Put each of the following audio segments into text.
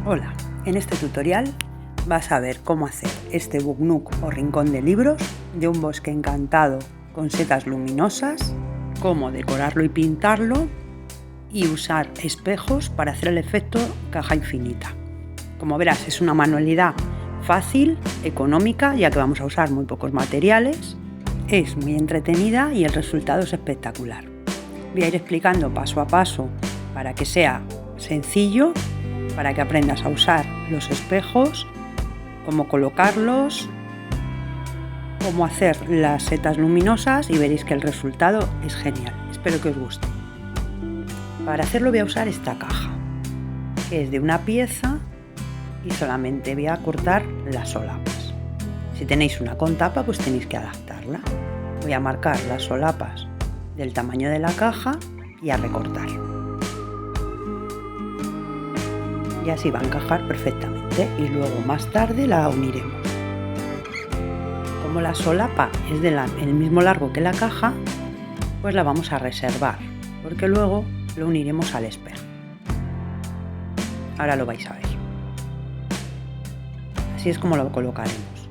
Hola, en este tutorial vas a ver cómo hacer este book nook o rincón de libros de un bosque encantado con setas luminosas, cómo decorarlo y pintarlo y usar espejos para hacer el efecto caja infinita. Como verás, es una manualidad fácil, económica, ya que vamos a usar muy pocos materiales, es muy entretenida y el resultado es espectacular. Voy a ir explicando paso a paso para que sea sencillo, para que aprendas a usar los espejos, cómo colocarlos, cómo hacer las setas luminosas y veréis que el resultado es genial. Espero que os guste. Para hacerlo voy a usar esta caja, que es de una pieza y solamente voy a cortar las solapas. Si tenéis una con tapa, pues tenéis que adaptarla. Voy a marcar las solapas del tamaño de la caja y a recortar. Y así va a encajar perfectamente y luego más tarde la uniremos. Como la solapa es del mismo largo que la caja, pues la vamos a reservar porque luego lo uniremos al espejo. Ahora lo vais a ver. Así es como lo colocaremos.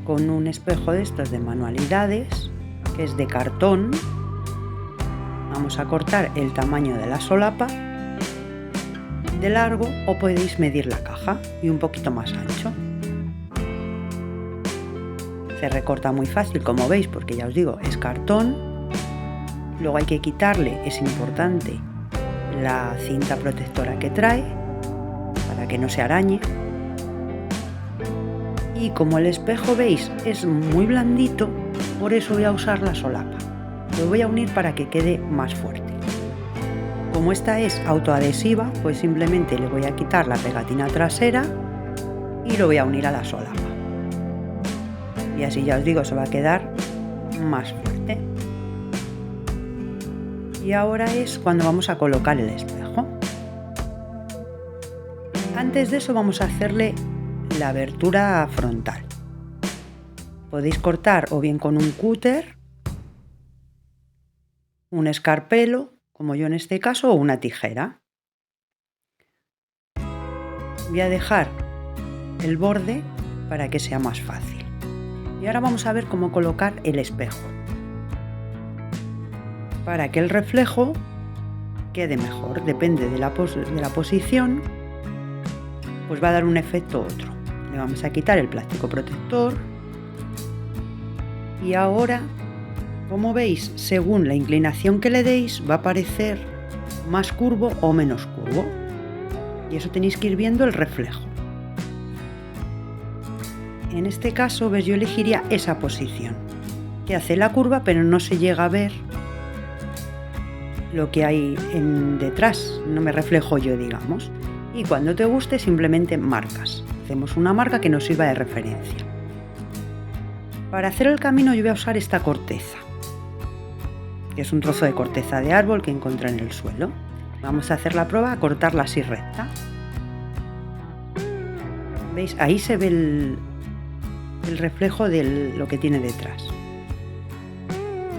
Con un espejo de estos de manualidades, que es de cartón, vamos a cortar el tamaño de la solapa de largo o podéis medir la caja y un poquito más ancho. Se recorta muy fácil, como veis, porque ya os digo, es cartón. Luego hay que quitarle, es importante, la cinta protectora que trae para que no se arañe. Y como el espejo, veis, es muy blandito, por eso voy a usar la solapa. Lo voy a unir para que quede más fuerte. Como esta es autoadhesiva, pues simplemente le voy a quitar la pegatina trasera y lo voy a unir a la solapa. Y así, ya os digo, se va a quedar más fuerte. Y ahora es cuando vamos a colocar el espejo. Antes de eso vamos a hacerle la abertura frontal. Podéis cortar o bien con un cúter, un escarpelo, como yo en este caso, o una tijera. Voy a dejar el borde para que sea más fácil. Y ahora vamos a ver cómo colocar el espejo, para que el reflejo quede mejor. Depende de la posición, pues va a dar un efecto u otro. Le vamos a quitar el plástico protector. Y ahora, como veis, según la inclinación que le deis, va a parecer más curvo o menos curvo. Y eso tenéis que ir viendo el reflejo. En este caso, ¿ves? Yo elegiría esa posición, que hace la curva, pero no se llega a ver lo que hay detrás. No me reflejo yo, digamos. Y cuando te guste, simplemente marcas. Hacemos una marca que nos sirva de referencia. Para hacer el camino yo voy a usar esta corteza, que es un trozo de corteza de árbol que encontré en el suelo. Vamos a hacer la prueba a cortarla así recta. ¿Veis? Ahí se ve el reflejo de lo que tiene detrás.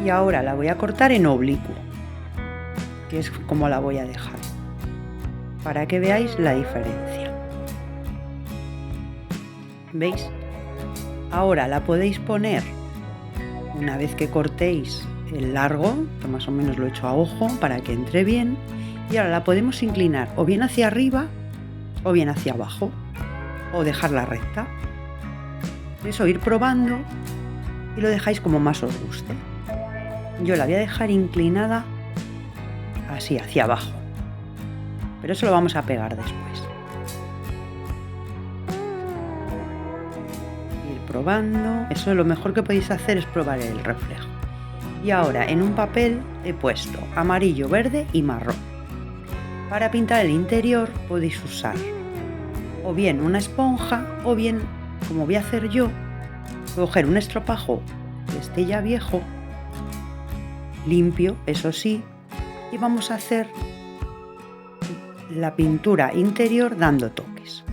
Y ahora la voy a cortar en oblicuo, que es como la voy a dejar, para que veáis la diferencia. ¿Veis? Ahora la podéis poner, una vez que cortéis el largo, que más o menos lo he hecho a ojo para que entre bien, y ahora la podemos inclinar o bien hacia arriba o bien hacia abajo, o dejarla recta. Eso, ir probando y lo dejáis como más os guste. Yo la voy a dejar inclinada así hacia abajo, pero eso lo vamos a pegar después. Ir probando, eso lo mejor que podéis hacer es probar el reflejo. Y ahora en un papel he puesto amarillo, verde y marrón. Para pintar el interior podéis usar o bien una esponja o bien, como voy a hacer yo, coger un estropajo que esté ya viejo, limpio, eso sí, y vamos a hacer la pintura interior dando toques.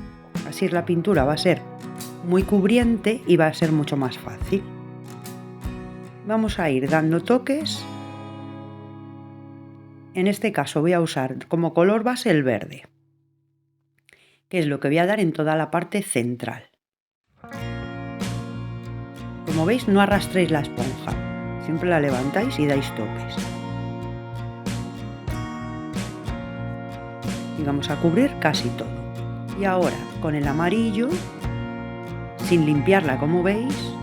Así la pintura va a ser muy cubriente y va a ser mucho más fácil. Vamos a ir dando toques. En este caso voy a usar como color base el verde. que es lo que voy a dar en toda la parte central. Como veis, no arrastréis la esponja, siempre la levantáis y dais toques. Y vamos a cubrir casi todo. Y ahora con el amarillo, sin limpiarla como veis,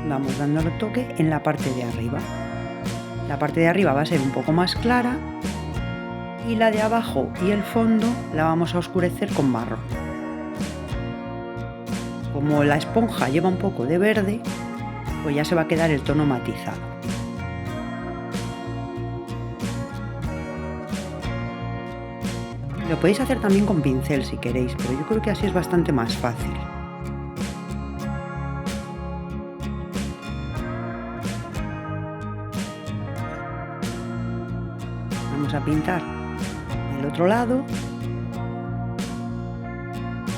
vamos dando el toque en la parte de arriba. La parte de arriba va a ser un poco más clara y la de abajo y el fondo la vamos a oscurecer con marrón. Como la esponja lleva un poco de verde, pues ya se va a quedar el tono matizado. Lo podéis hacer también con pincel si queréis, pero yo creo que así es bastante más fácil. Vamos a pintar el otro lado.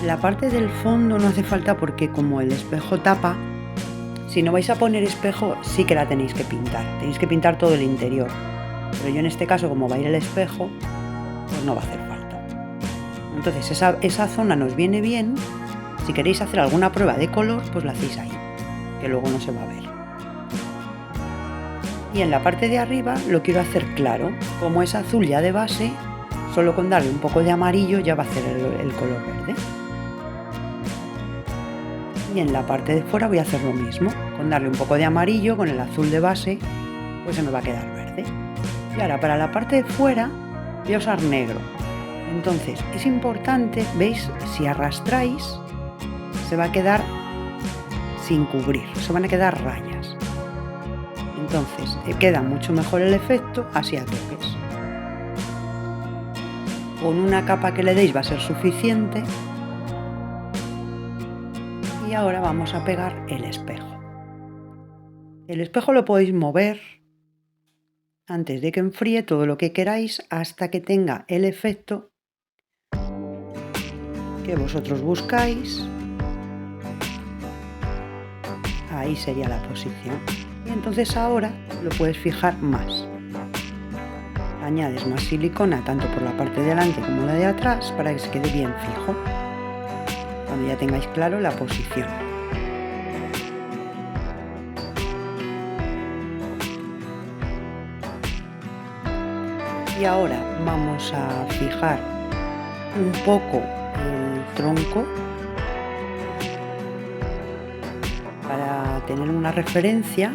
La parte del fondo no hace falta porque como el espejo tapa, si no vais a poner espejo sí que la tenéis que pintar. Tenéis que pintar todo el interior. Pero yo en este caso, como va a ir el espejo, pues no va a hacer falta. Entonces esa zona nos viene bien. Si queréis hacer alguna prueba de color, pues la hacéis ahí, que luego no se va a ver. Y en la parte de arriba lo quiero hacer claro. Como es azul ya de base, solo con darle un poco de amarillo ya va a hacer el color verde. Y en la parte de fuera voy a hacer lo mismo. Con darle un poco de amarillo, con el azul de base, pues se me va a quedar verde. Y ahora para la parte de fuera voy a usar negro. Entonces es importante, veis, si arrastráis se va a quedar sin cubrir, se van a quedar rayas. Entonces queda mucho mejor el efecto así a toques. Con una capa que le deis va a ser suficiente. Y ahora vamos a pegar el espejo. El espejo lo podéis mover antes de que enfríe todo lo que queráis hasta que tenga el efecto que vosotros buscáis. Ahí sería la posición. Y entonces ahora lo puedes fijar más. Añades más silicona tanto por la parte de delante como la de atrás para que se quede bien fijo. Cuando ya tengáis claro la posición. Y ahora vamos a fijar un poco el tronco para tener una referencia,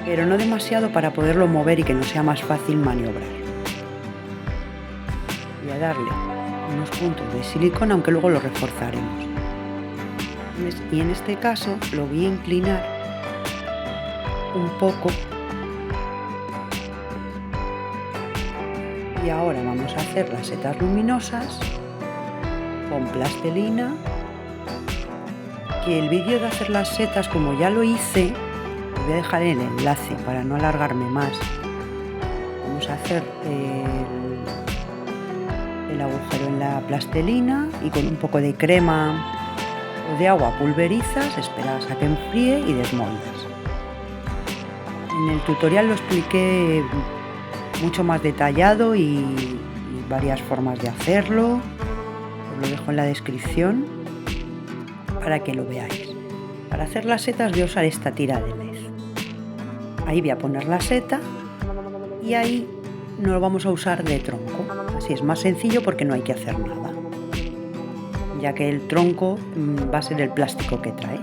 pero no demasiado para poderlo mover y que no sea más fácil maniobrar. Voy a darle unos puntos de silicona, aunque luego lo reforzaremos. Y en este caso lo voy a inclinar un poco. Y ahora vamos a hacer las setas luminosas con plastilina, que el vídeo de hacer las setas, como ya lo hice, os voy a dejar el enlace para no alargarme más. Vamos a hacer el agujero en la plastilina y con un poco de crema o de agua pulverizas, esperas a que enfríe y desmoldas. En el tutorial lo expliqué mucho más detallado y varias formas de hacerlo. Os lo dejo en la descripción para que lo veáis. Para hacer las setas voy a usar esta tira de LED. Ahí voy a poner la seta y ahí no lo vamos a usar de tronco. Así es más sencillo porque no hay que hacer nada, ya que el tronco va a ser el plástico que trae.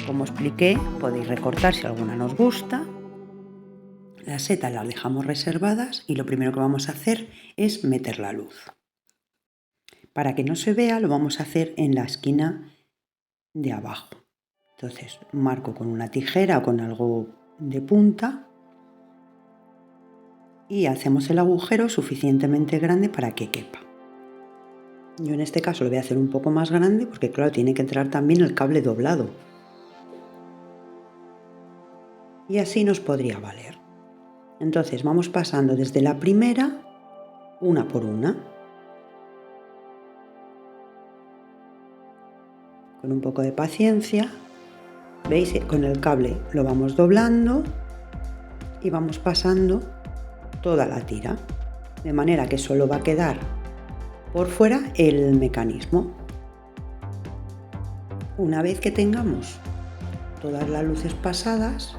Como expliqué, podéis recortar si alguna nos gusta. Las setas las dejamos reservadas y lo primero que vamos a hacer es meter la luz. Para que no se vea, lo vamos a hacer en la esquina de abajo. Entonces marco con una tijera o con algo de punta y hacemos el agujero suficientemente grande para que quepa. Yo en este caso lo voy a hacer un poco más grande porque claro, tiene que entrar también el cable doblado. Y así nos podría valer. Entonces vamos pasando desde la primera, una por una. Con un poco de paciencia. ¿Veis? Con el cable lo vamos doblando y vamos pasando toda la tira. de manera que solo va a quedar por fuera el mecanismo. Una vez que tengamos todas las luces pasadas,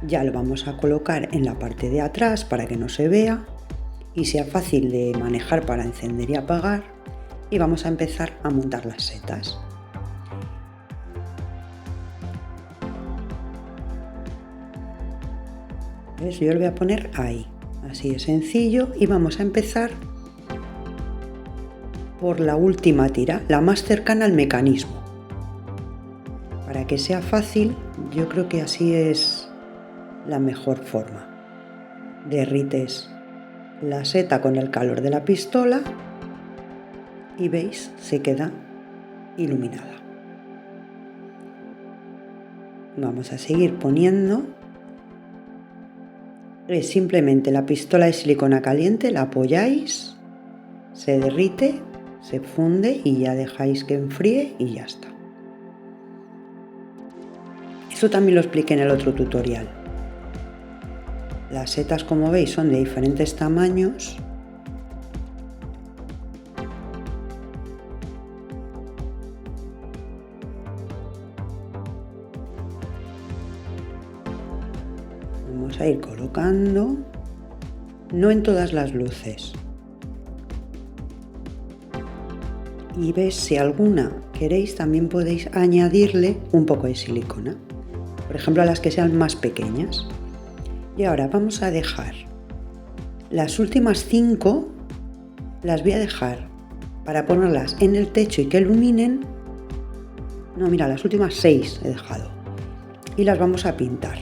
ya lo vamos a colocar en la parte de atrás para que no se vea y sea fácil de manejar para encender y apagar, y vamos a empezar a montar las setas. ¿Ves? Yo lo voy a poner ahí, así de sencillo, y vamos a empezar por la última tira, la más cercana al mecanismo. Para que sea fácil, yo creo que así es la mejor forma. Derrites la seta con el calor de la pistola y veis, se queda iluminada. Vamos a seguir poniendo. Es simplemente la pistola de silicona caliente, la apoyáis, se derrite, se funde y ya dejáis que enfríe y ya está. Eso también lo expliqué en el otro tutorial. Las setas, como veis, son de diferentes tamaños. Vamos a ir colocando, no en todas las luces. Y ves, si alguna queréis, también podéis añadirle un poco de silicona. Por ejemplo, a las que sean más pequeñas. Y ahora vamos a dejar las últimas 5, las voy a dejar para ponerlas en el techo y que iluminen. No, mira, las últimas 6 he dejado. Y las vamos a pintar.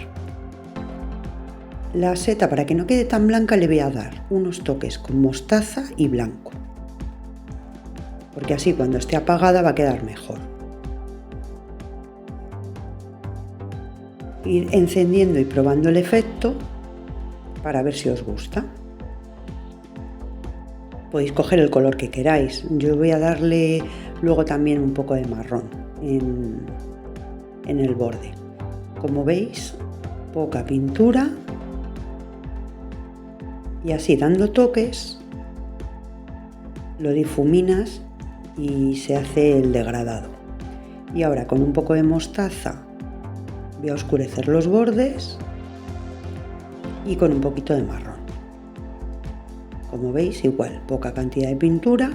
La seta, para que no quede tan blanca, le voy a dar unos toques con mostaza y blanco. Porque así cuando esté apagada va a quedar mejor. Ir encendiendo y probando el efecto para ver si os gusta. Podéis coger el color que queráis. Yo voy a darle luego también un poco de marrón en el borde. Como veis, poca pintura y así dando toques lo difuminas y se hace el degradado. Y ahora con un poco de mostaza voy a oscurecer los bordes y con un poquito de marrón. Como veis, igual, poca cantidad de pintura.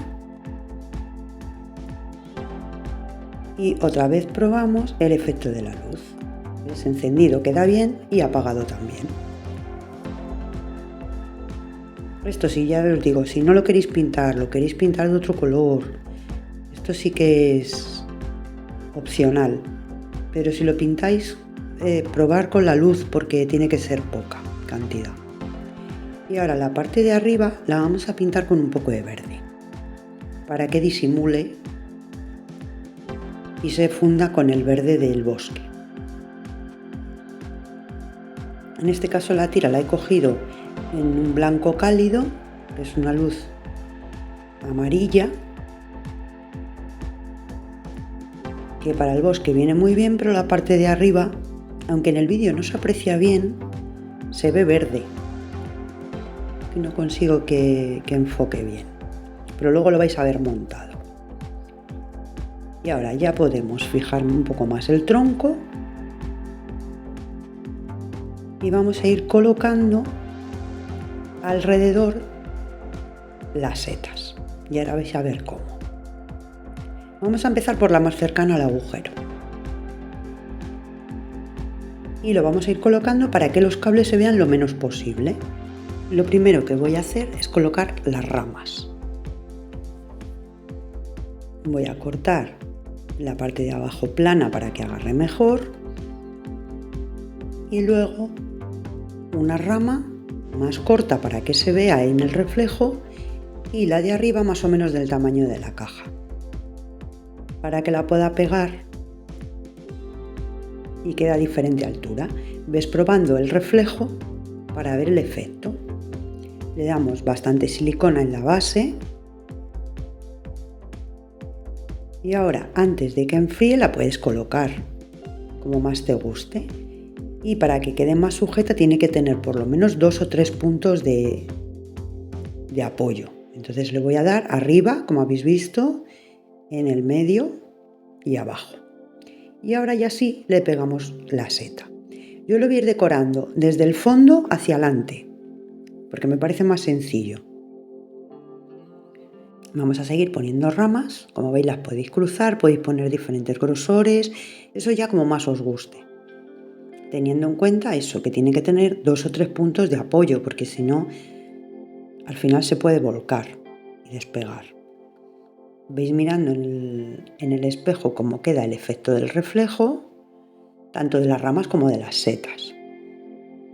Y otra vez probamos el efecto de la luz. ¿Ves? Encendido queda bien y apagado también. Esto sí, ya os digo, si no lo queréis pintar, lo queréis pintar de otro color, esto sí que es opcional. Pero si lo pintáis, probar con la luz porque tiene que ser poca cantidad. Y ahora la parte de arriba la vamos a pintar con un poco de verde para que disimule y se funda con el verde del bosque. En este caso la tira la he cogido en un blanco cálido, que es una luz amarilla, que para el bosque viene muy bien, pero la parte de arriba, aunque en el vídeo no se aprecia bien, se ve verde y no consigo que enfoque bien, pero luego lo vais a ver montado. Y ahora ya podemos fijar un poco más el tronco y vamos a ir colocando alrededor las setas, y ahora vais a ver cómo. Vamos a empezar por la más cercana al agujero y lo vamos a ir colocando para que los cables se vean lo menos posible. Lo primero que voy a hacer es colocar las ramas. Voy a cortar la parte de abajo plana para que agarre mejor y luego una rama más corta para que se vea en el reflejo y la de arriba más o menos del tamaño de la caja para que la pueda pegar y quede a diferente altura. Ves probando el reflejo para ver el efecto. Le damos bastante silicona en la base y ahora antes de que enfríe la puedes colocar como más te guste, y para que quede más sujeta tiene que tener por lo menos 2 o 3 puntos de de apoyo. Entonces le voy a dar arriba, como habéis visto, en el medio y abajo. Y ahora ya sí le pegamos la seta. Yo lo voy a ir decorando desde el fondo hacia adelante, porque me parece más sencillo. Vamos a seguir poniendo ramas, como veis las podéis cruzar, podéis poner diferentes grosores, eso ya como más os guste. Teniendo en cuenta eso, que tiene que tener 2 o 3 puntos de apoyo, porque si no, al final se puede volcar y despegar. Veis mirando en el espejo cómo queda el efecto del reflejo, tanto de las ramas como de las setas.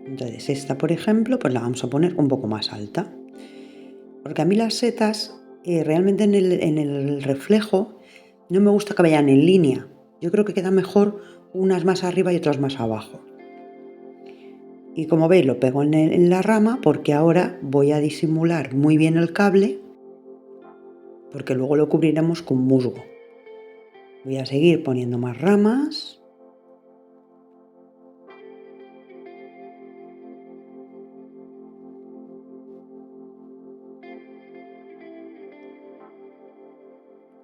Entonces esta, por ejemplo, pues la vamos a poner un poco más alta, porque a mí las setas realmente en el reflejo no me gusta que vayan en línea. Yo creo que queda mejor unas más arriba y otras más abajo. Y como veis lo pego en la rama porque ahora voy a disimular muy bien el cable, porque luego lo cubriremos con musgo. Voy a seguir poniendo más ramas.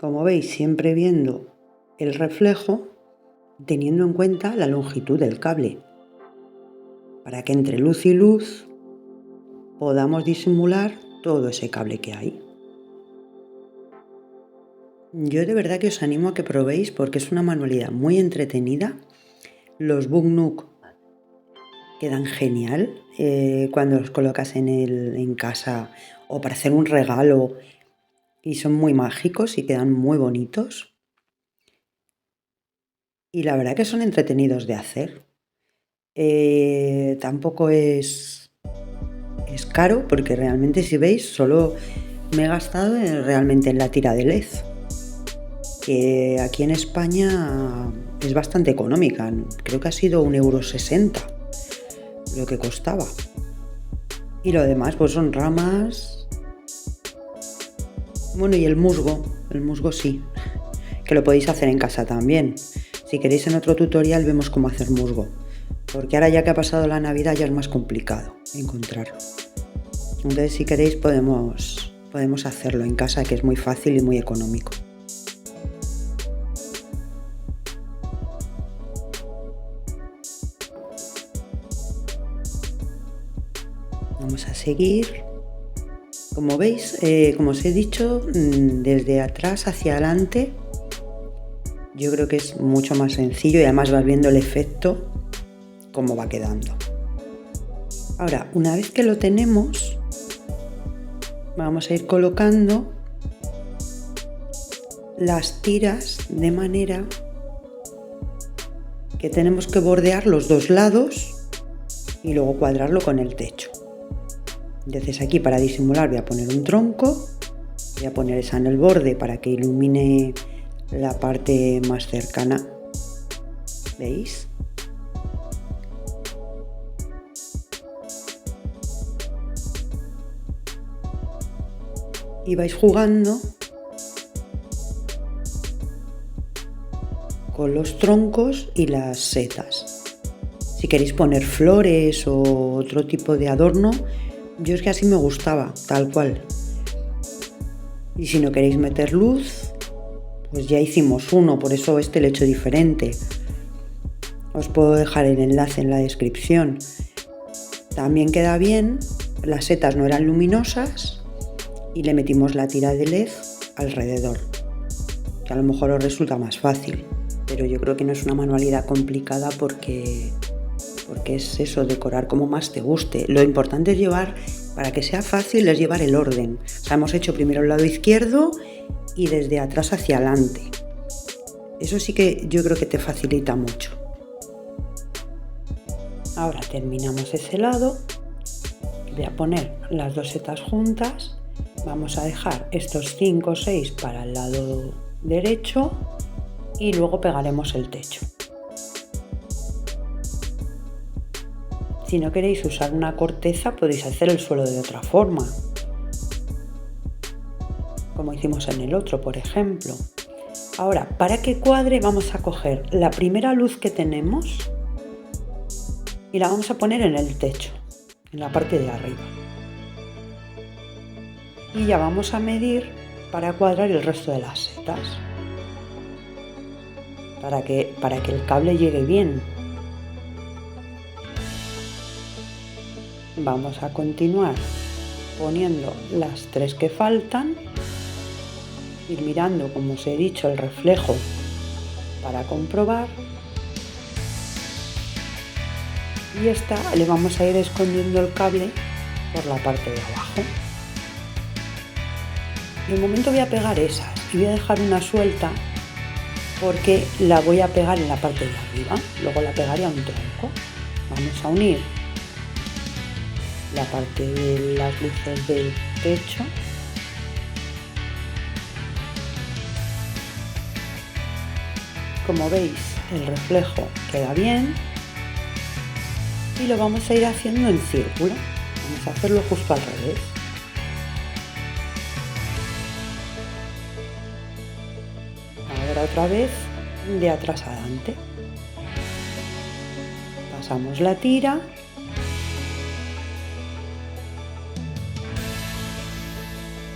Como veis, siempre viendo el reflejo, teniendo en cuenta la longitud del cable, para que entre luz y luz podamos disimular todo ese cable que hay. Yo de verdad que os animo a que probéis porque es una manualidad muy entretenida. Los Book Nook quedan genial cuando los colocas en casa o para hacer un regalo, y son muy mágicos y quedan muy bonitos. Y la verdad que son entretenidos de hacer. Tampoco es caro porque realmente, si veis, solo me he gastado realmente en la tira de LED, que aquí en España es bastante económica. Creo que ha sido 1,60 € lo que costaba. Y lo demás pues son ramas. Bueno, y el musgo sí, que lo podéis hacer en casa también. Si queréis, en otro tutorial vemos cómo hacer musgo, porque ahora ya que ha pasado la Navidad ya es más complicado encontrarlo. Entonces si queréis podemos hacerlo en casa, que es muy fácil y muy económico. Vamos a seguir. Como veis, como os he dicho, desde atrás hacia adelante, yo creo que es mucho más sencillo y además vas viendo el efecto, cómo va quedando. Ahora, una vez que lo tenemos, vamos a ir colocando las tiras de manera que tenemos que bordear los dos lados y luego cuadrarlo con el techo. Entonces aquí, para disimular, voy a poner un tronco, voy a poner esa en el borde para que ilumine la parte más cercana. ¿Veis? Y vais jugando con los troncos y las setas. Si queréis poner flores o otro tipo de adorno, yo es que así me gustaba, tal cual. Y si no queréis meter luz, pues ya hicimos uno, por eso este lo he hecho diferente. Os puedo dejar el enlace en la descripción. También queda bien, las setas no eran luminosas y le metimos la tira de LED alrededor, que a lo mejor os resulta más fácil, pero yo creo que no es una manualidad complicada porque es eso, decorar como más te guste. Lo importante es llevar, para que sea fácil, es llevar el orden. O sea, hemos hecho primero el lado izquierdo y desde atrás hacia adelante. Eso sí que yo creo que te facilita mucho. Ahora terminamos ese lado. Voy a poner las dos setas juntas. Vamos a dejar estos 5 o 6 para el lado derecho y luego pegaremos el techo. Si no queréis usar una corteza, podéis hacer el suelo de otra forma, como hicimos en el otro, por ejemplo. Ahora, para que cuadre, vamos a coger la primera luz que tenemos y la vamos a poner en el techo, en la parte de arriba. Y ya vamos a medir para cuadrar el resto de las setas, para que el cable llegue bien. Vamos a continuar poniendo las 3 que faltan, ir mirando, como os he dicho, el reflejo para comprobar, y esta le vamos a ir escondiendo el cable por la parte de abajo. De momento voy a pegar esas y voy a dejar una suelta porque la voy a pegar en la parte de arriba, luego la pegaré a un tronco. Vamos a unir la parte de las luces del techo como veis, el reflejo queda bien y lo vamos a ir haciendo en círculo. Vamos a hacerlo justo al revés. Ahora otra vez de atrás adelante. Pasamos la tira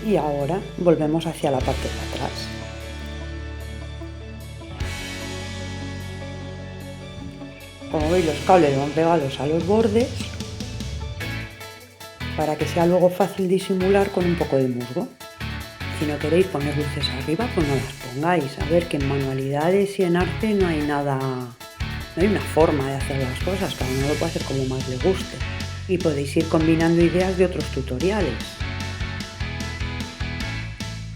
y ahora volvemos hacia la parte de atrás. Como veis, los cables van pegados a los bordes para que sea luego fácil disimular con un poco de musgo. Si no queréis poner luces arriba, pues no las pongáis. A ver, que en manualidades y en arte no hay una forma de hacer las cosas, cada uno lo puede hacer como más le guste. Y podéis ir combinando ideas de otros tutoriales.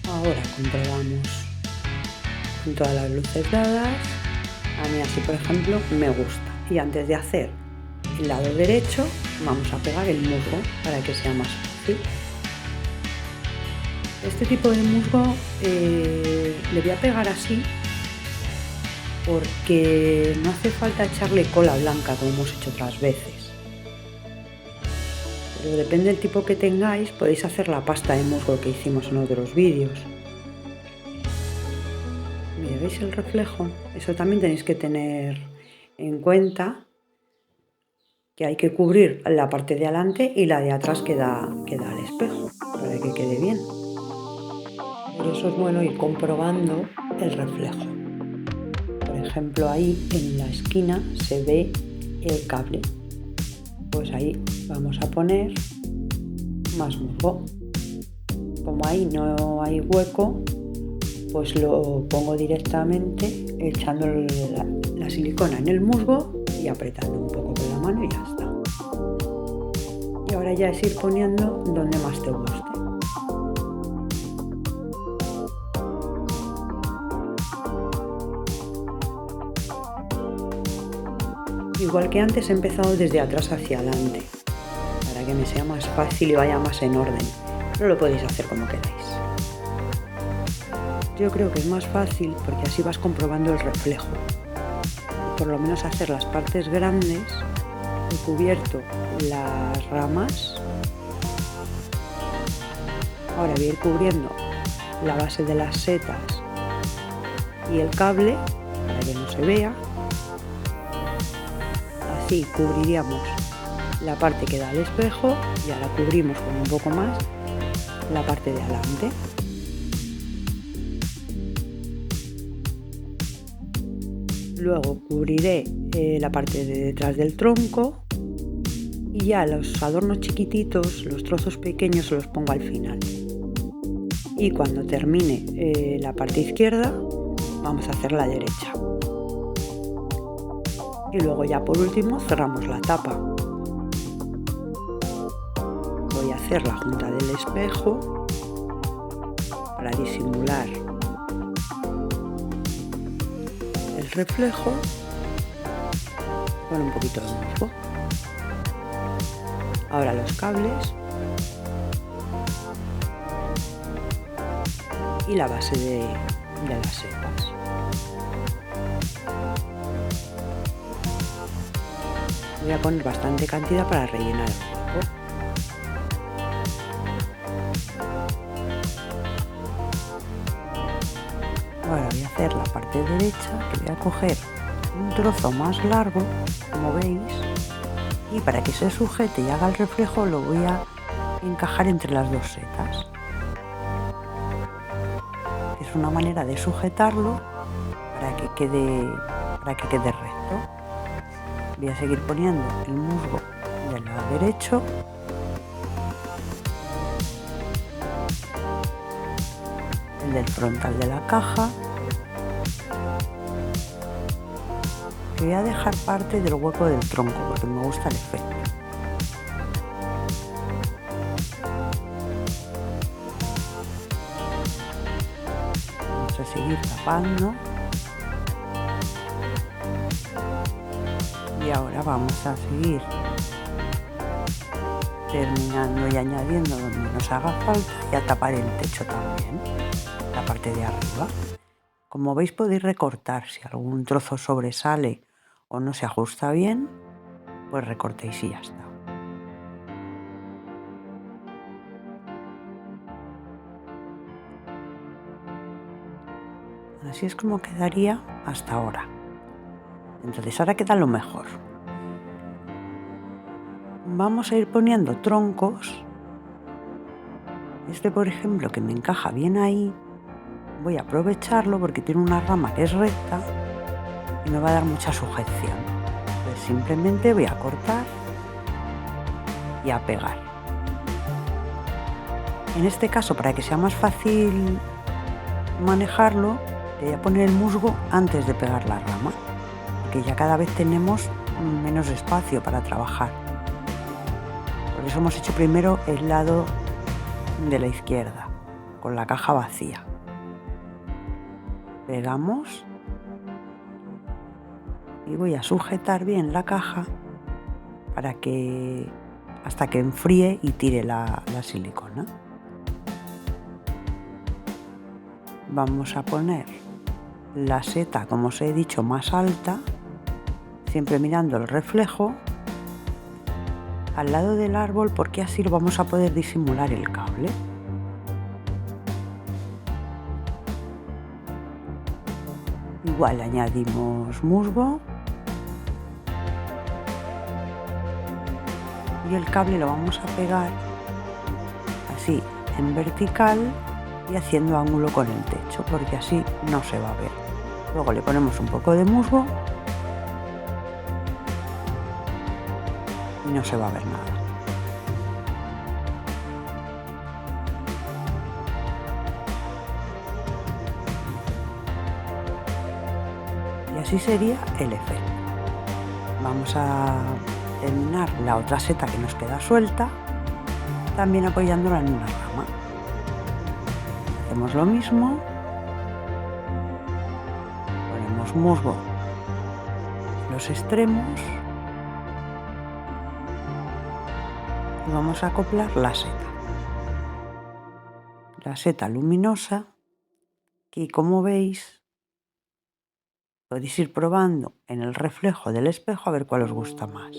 Ahora comprobamos con todas las luces dadas. A mí así, por ejemplo, me gusta. Y antes de hacer el lado derecho, vamos a pegar el musgo para que sea más fácil. Este tipo de musgo le voy a pegar así porque no hace falta echarle cola blanca como hemos hecho otras veces. Pero depende del tipo que tengáis, podéis hacer la pasta de musgo que hicimos en otros vídeos. Mira, ¿veis el reflejo? Eso también tenéis que tener en cuenta, que hay que cubrir la parte de adelante y la de atrás que da al espejo para que quede bien. Por eso es bueno ir comprobando el reflejo. Por ejemplo, ahí en la esquina se ve el cable. Pues ahí vamos a poner más musgo. Como ahí no hay hueco, pues lo pongo directamente echando la silicona en el musgo y apretando un poco con la mano y ya está. Y ahora ya es ir poniendo donde más te guste. Igual que antes, he empezado desde atrás hacia adelante para que me sea más fácil y vaya más en orden, pero lo podéis hacer como queráis. Yo creo que es más fácil porque así vas comprobando el reflejo. Por lo menos hacer las partes grandes. He cubierto las ramas. Ahora voy a ir cubriendo la base de las setas y el cable para que no se vea. Así cubriríamos la parte que da al espejo y ahora cubrimos con un poco más la parte de adelante. Luego cubriré la parte de detrás del tronco y ya los adornos chiquititos, los trozos pequeños, se los pongo al final. Y cuando termine la parte izquierda, vamos a hacer la derecha. Y luego ya por último cerramos la tapa. Voy a hacer la junta del espejo para disimular el reflejo con un poquito de musgo. Ahora los cables y la base de las setas. Voy a poner bastante cantidad para rellenar el hueco. Ahora voy a hacer la parte derecha, que voy a coger un trozo más largo, como veis, y para que se sujete y haga el reflejo lo voy a encajar entre las dos setas. es una manera de sujetarlo para que quede recto. Voy a seguir poniendo el musgo del lado derecho. El del frontal de la caja. Que voy a dejar parte del hueco del tronco porque me gusta el efecto. Vamos a seguir tapando. Y ahora vamos a seguir terminando y añadiendo donde nos haga falta y a tapar el techo también, la parte de arriba. Como veis, podéis recortar. Si algún trozo sobresale o no se ajusta bien, pues recortéis y ya está. Así es como quedaría hasta ahora. Entonces ahora queda lo mejor. Vamos a ir poniendo troncos. Este, por ejemplo, que me encaja bien ahí, voy a aprovecharlo porque tiene una rama que es recta y me va a dar mucha sujeción. Entonces simplemente voy a cortar y a pegar. En este caso, para que sea más fácil manejarlo, voy a poner el musgo antes de pegar la rama, porque ya cada vez tenemos menos espacio para trabajar. Por eso hemos hecho primero el lado de la izquierda, con la caja vacía. Pegamos y voy a sujetar bien la caja para que hasta que enfríe y tire la silicona. Vamos a poner la seta, como os he dicho, más alta, siempre mirando el reflejo al lado del árbol, porque así lo vamos a poder disimular el cable. Igual añadimos musgo y el cable lo vamos a pegar así en vertical y haciendo ángulo con el techo, porque así no se va a ver. Luego le ponemos un poco de musgo y no se va a ver nada. Y así sería el efecto. Vamos a terminar la otra seta que nos queda suelta, también apoyándola en una rama. Hacemos lo mismo, ponemos musgo en los extremos y vamos a acoplar la seta luminosa, que como veis podéis ir probando en el reflejo del espejo a ver cuál os gusta más.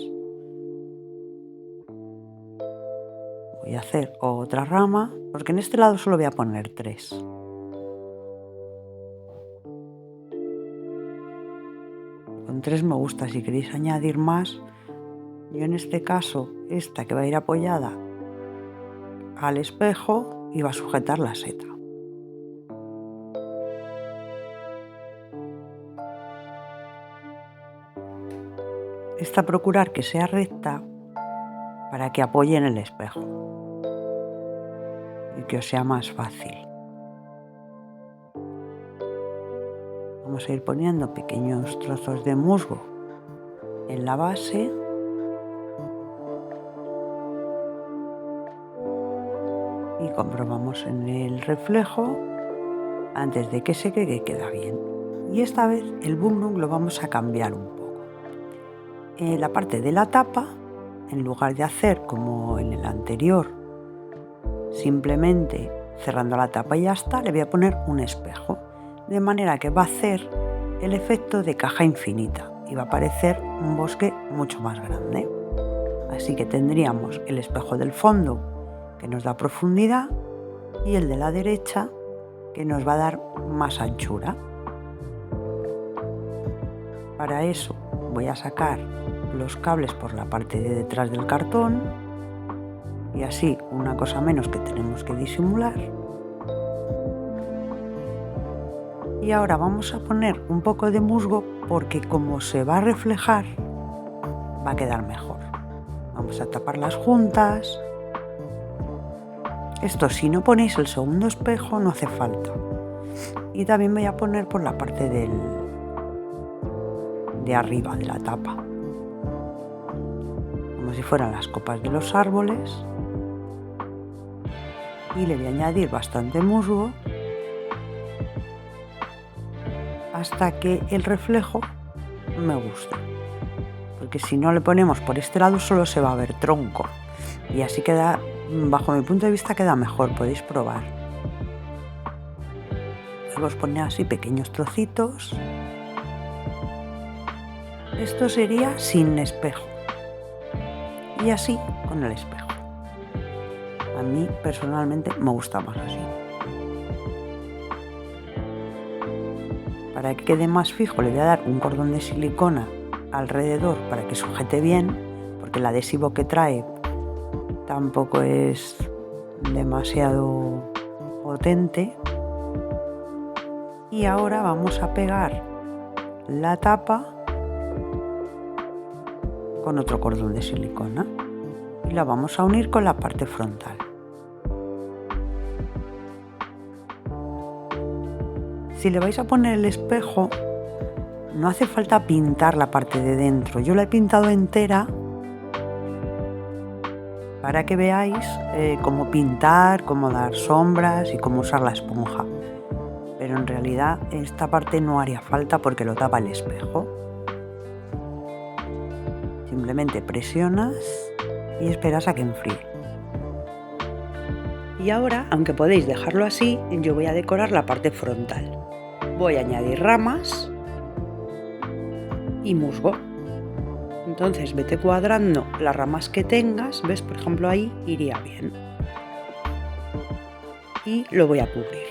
Voy a hacer otra rama, porque en este lado solo voy a poner 3. Con 3 me gusta. Si queréis añadir más, yo en este caso, esta que va a ir apoyada al espejo y va a sujetar la seta. Esta procurar que sea recta para que apoye en el espejo y que os sea más fácil. Vamos a ir poniendo pequeños trozos de musgo en la base y comprobamos en el reflejo antes de que seque que queda bien. Y esta vez el book nook lo vamos a cambiar un poco. En la parte de la tapa, en lugar de hacer como en el anterior, simplemente cerrando la tapa y ya está, le voy a poner un espejo, de manera que va a hacer el efecto de caja infinita y va a parecer un bosque mucho más grande. Así que tendríamos el espejo del fondo, que nos da profundidad, y el de la derecha, que nos va a dar más anchura. Para eso voy a sacar los cables por la parte de detrás del cartón y así una cosa menos que tenemos que disimular. Y ahora vamos a poner un poco de musgo porque como se va a reflejar, va a quedar mejor. Vamos a tapar las juntas. Esto, si no ponéis el segundo espejo, no hace falta. Y también voy a poner por la parte de arriba de la tapa, como si fueran las copas de los árboles. Y le voy a añadir bastante musgo hasta que el reflejo me guste, porque si no le ponemos por este lado solo se va a ver tronco y así queda, bajo mi punto de vista, queda mejor. Podéis probar. Luego os ponéis así pequeños trocitos. Esto sería sin espejo y así con el espejo. A mí personalmente me gusta más así. Para que quede más fijo le voy a dar un cordón de silicona alrededor para que sujete bien, porque el adhesivo que trae tampoco es demasiado potente. Y ahora vamos a pegar la tapa con otro cordón de silicona y la vamos a unir con la parte frontal. Si le vais a poner el espejo, no hace falta pintar la parte de dentro. Yo la he pintado entera para que veáis cómo pintar, cómo dar sombras y cómo usar la esponja. Pero en realidad esta parte no haría falta porque lo tapa el espejo. Simplemente presionas y esperas a que enfríe. Y ahora, aunque podéis dejarlo así, yo voy a decorar la parte frontal. Voy a añadir ramas y musgo. Entonces vete cuadrando las ramas que tengas, ¿ves? Por ejemplo, ahí iría bien. Y lo voy a cubrir.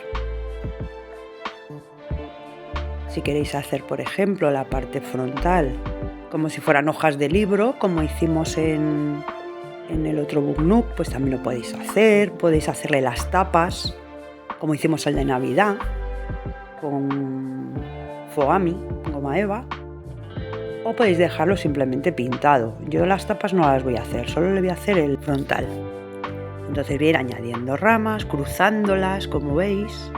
Si queréis hacer, por ejemplo, la parte frontal como si fueran hojas de libro, como hicimos en el otro Book Nook, pues también lo podéis hacer. Podéis hacerle las tapas, como hicimos el de Navidad, con Fogami, goma eva. O podéis dejarlo simplemente pintado. Yo las tapas no las voy a hacer, solo le voy a hacer el frontal. Entonces voy a ir añadiendo ramas, cruzándolas, como veis.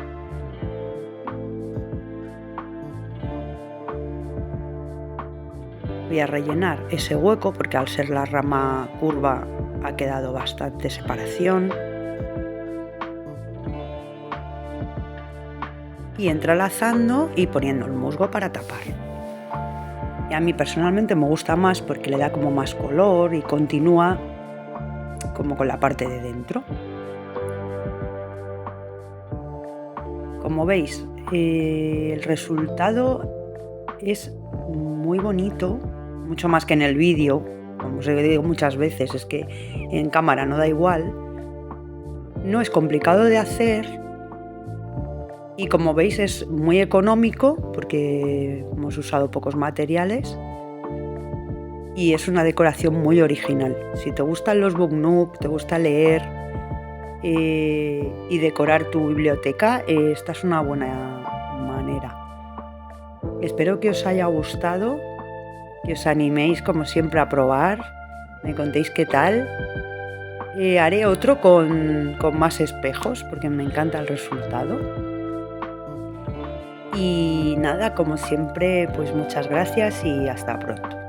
Voy a rellenar ese hueco porque al ser la rama curva ha quedado bastante separación. Y entrelazando y poniendo el musgo para tapar. Y a mí personalmente me gusta más porque le da como más color y continúa como con la parte de dentro. Como veis, el resultado es muy bonito, mucho más que en el vídeo. Como os digo muchas veces, es que en cámara no da igual. No es complicado de hacer y como veis es muy económico porque hemos usado pocos materiales y es una decoración muy original. Si te gustan los Book Nook, te gusta leer y decorar tu biblioteca, esta es una buena manera. Espero que os haya gustado, que os animéis como siempre a probar, me contéis qué tal. Haré otro con más espejos porque me encanta el resultado. Y nada, como siempre, pues muchas gracias y hasta pronto.